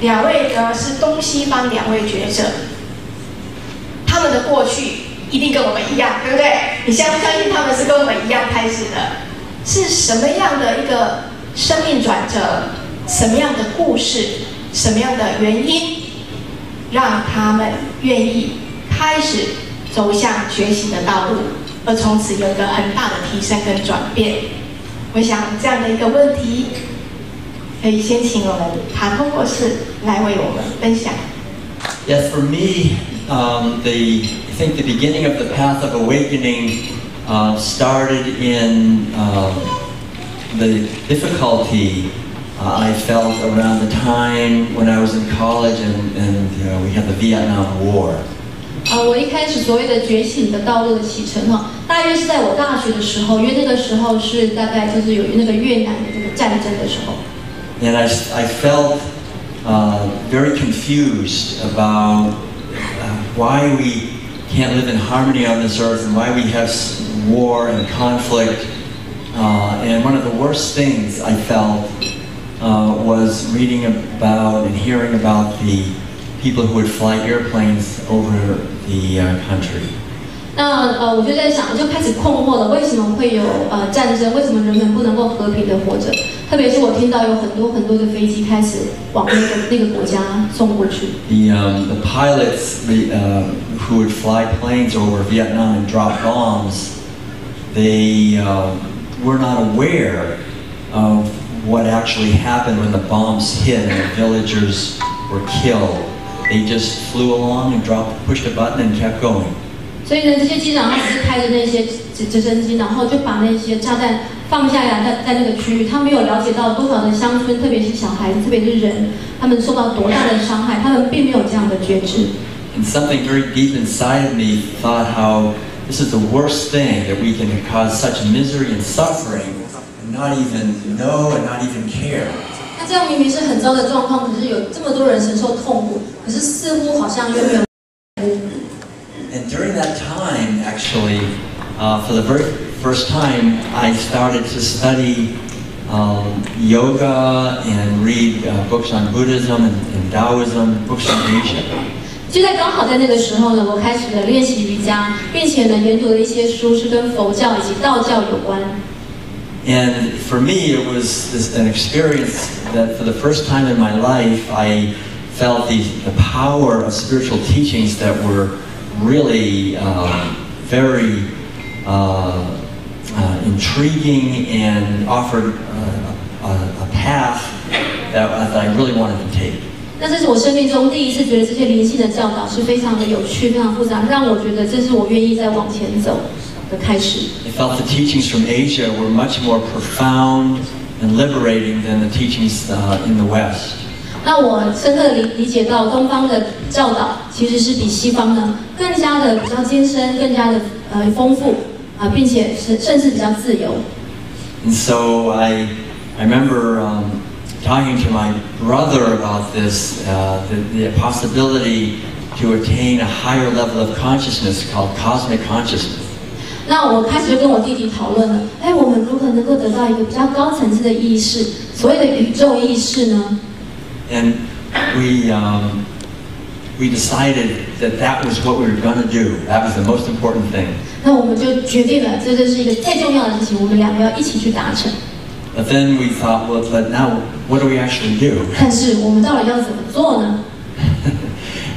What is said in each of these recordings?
2位呢是东西方2位觉者，他们的过去一定跟我们一样，对不对？你相不相信他们是跟我们一样开始的？是什么样的一个生命转折？什么样的故事？什么样的原因，让他们愿意开始走向觉醒的道路，而从此有一个很大的提升跟转变？我想这样的一个问题，可以先请我们塔托博士来为我们分享。Yes, for me, I think the beginning of the path of awakening started in the difficulty I felt around the time when I was in college and we had the Vietnam War. 我一开始所谓的觉醒的道路的启程大约是在我大学的时候，因为那个时候是大概就是有那个越南的这个战争的时候。And I felt very confused about why we can't live in harmony on this earth and why we have war and conflict. And one of the worst things I felt was reading about and hearing about the people who would fly airplanes over the country. 那我就在想，就开始困惑了，为什么会有战争？为什么人们不能够和平的活着？特别是我听到有很多的飞机开始往那个国家送过去。The pilots who would fly planes over Vietnam and drop bombs, they were not aware of what actually happened when the bombs hit and the villagers were killed. They just flew along and pushed a button and kept going. 所以呢，这些机长他只是开着那些直升机，然后就把那些炸弹放下来，在那个区域，他没有了解到多少的乡村，特别是小孩子，特别是人，他们受到多大的伤害，他们并没有这样的觉知。And something very deep inside of me thought how this is the worst thing, that we can cause such misery and suffering and not even know and not even care. 那这样明明是很糟的状况，可是有这么多人承受痛苦，可是似乎好像又没有。And during that time, actually, for the very first time, I started to study yoga and read books on Buddhism and Taoism, books on Asia. 就在刚好在那个时候呢，我开始了练习瑜伽，并且呢，研读了一些书是跟佛教以及道教有关。And for me, it was an experience that for the first time in my life, I felt the power of spiritual teachings that were really very intriguing and offered a path that I really wanted to take. 那这是我生命中第一次觉得这些灵性的教导是非常的有趣、非常复杂，让我觉得这是我愿意再往前走的开始。I felt the teachings from Asia were much more profound and liberating than the teachings in the West. 那我深刻的理解到，东方的教导其实是比西方呢更加的比较艰深、更加的丰富并且甚至比较自由。And so I remember talking to my brother about this, the possibility to attain a higher level of consciousness called cosmic consciousness. 那我开始就跟我弟弟讨论了，我们如何能够得到一个比较高层次的意识，所谓的宇宙意识呢？ And we decided that was what we were going to do. That was the most important thing. 那我们就决定了，这是一个最重要的事情，我们两个要一起去达成。But then we thought, well, but now what do we actually do? 但是我们到底要怎么做呢？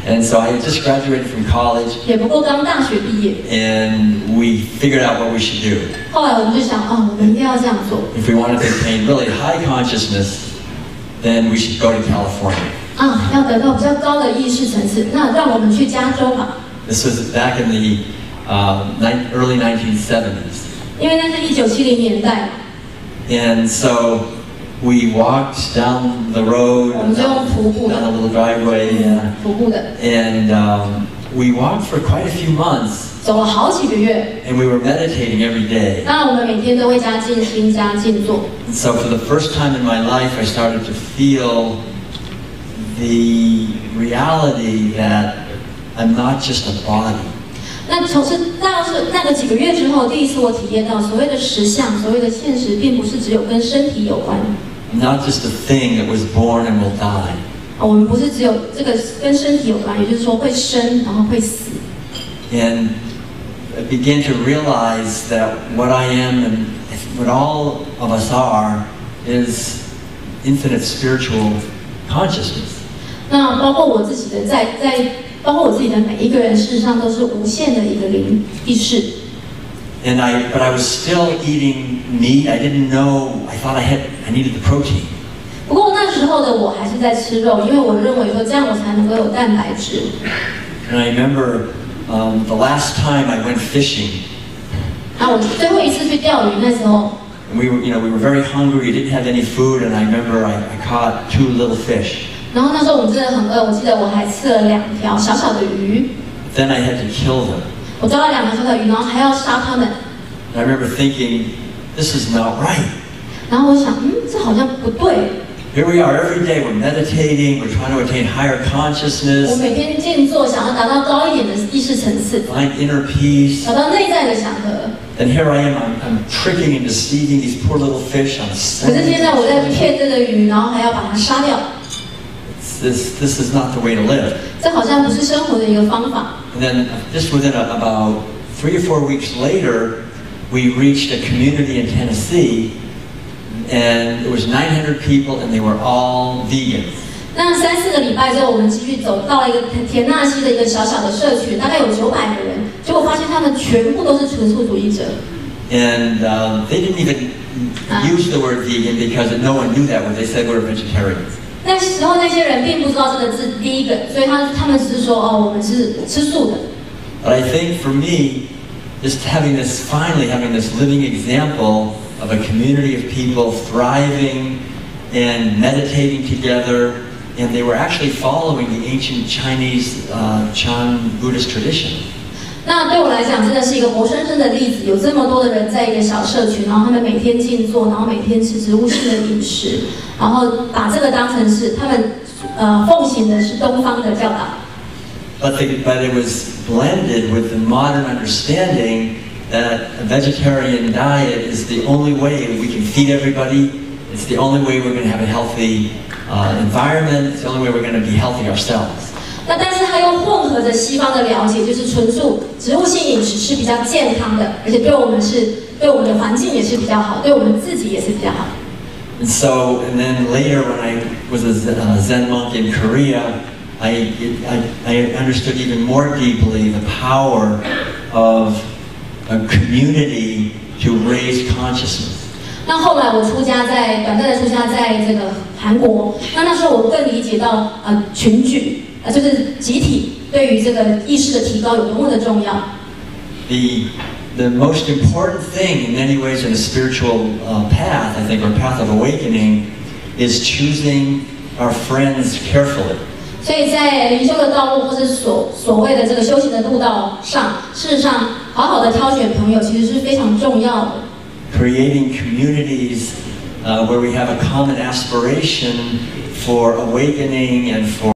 And so I had just graduated from college. 也不过刚大学毕业。 And we figured out what we should do. 后来我们就想，我们一定要这样做。 If we wanted to attain really high consciousness, then we should go to California. 要得到比较高的意识层次，那让我们去加州吧。 This was back in the early 1970s. 因为那是1970年代。 And so we walked down the road, down a little driveway, 徒步的。 and we walked for quite a few months. 走了好几个月。 And we were meditating every day. 当然，我们每天都会加静心、加静坐。 And so for the first time in my life, I started to feel the reality that I'm not just a body. 那从那个几个月之后，第一次我体验到所谓的实相、所谓的现实，并不是只有跟身体有关。 I'm not just a thing that was born and will die. 我们不是只有这个跟身体有关，也就是说会生，然后会死。And I began to realize that what I am and what all of us are is infinite spiritual consciousness. 那包括我自己的包括我自己的每一个人，事实上都是无限的一个灵意识。But I was still eating meat. I didn't know. I thought I needed the protein. 不过那时候的我还是在吃肉，因为我认为说这样我才能够有蛋白质。And I remember the last time I went fishing. 那我最后一次去钓鱼那时候。We were very hungry. We didn't have any food, and I remember I caught 2 little fish. 然后那时候我们真的很饿，我记得我还吃了2条小小的鱼。Then I had to kill them. 我抓了2条小小鱼，然后还要杀它们。And I remember thinking, this is not right. 然后我想，这好像不对。Here we are every day. We're meditating. We're trying to attain higher consciousness. 我每天静坐，想要达到高一点的意识层次， Find inner peace. 找到内在的祥和。And here I am. I'm tricking and deceiving these poor little fish. 可是现在我在骗这个鱼，然后还要把它杀掉。This is not the way to live. 这好像不是生活的一个方法。And then just within about 3 or 4 weeks later, we reached a community in Tennessee, and it was 900 people, and they were all vegans. 那3、4个礼拜之后，我们继续走到了一个田纳西的一个小小的社群，大概有900个人，结果发现他们全部都是纯素主义者。And they didn't even use the word vegan because no one knew that word. They said we're vegetarians. 那时候那些人并不知道这个字vegan，所以他们只是说我们是吃素的。But I think for me, just finally having this living example of a community of people thriving and meditating together, and they were actually following the ancient Chinese Chan Buddhist tradition. 那对我来讲，真的是一个活生生的例子。有这么多的人在一个小社群，然后他们每天静坐，然后每天吃植物性的饮食，然后把这个当成是他们奉行的是东方的教导。But it was blended with the modern understanding that a vegetarian diet is the only way we can feed everybody. It's the only way we're going to have a healthy environment. It's the only way we're going to be healthy ourselves. 那但是它又混合着西方的了解，就是纯素植物性饮食是比较健康的，而且对我们的环境也是比较好，对我们自己也是比较好。And then later when I was a Zen monk in Korea, I understood even more deeply the power of a community to raise consciousness. 那后来我短暂的出家在这个韩国，那时候我更理解到群聚。就是集体对于这个意识的提高有多么的重要。The most important thing in many ways in a spiritual path, I think, or path of awakening, is choosing our friends carefully. 所以在灵修的道路或是所谓的这个修行的路道上，事实上好好的挑选朋友其实是非常重要的。Creating communities where we have a common aspiration for awakening and for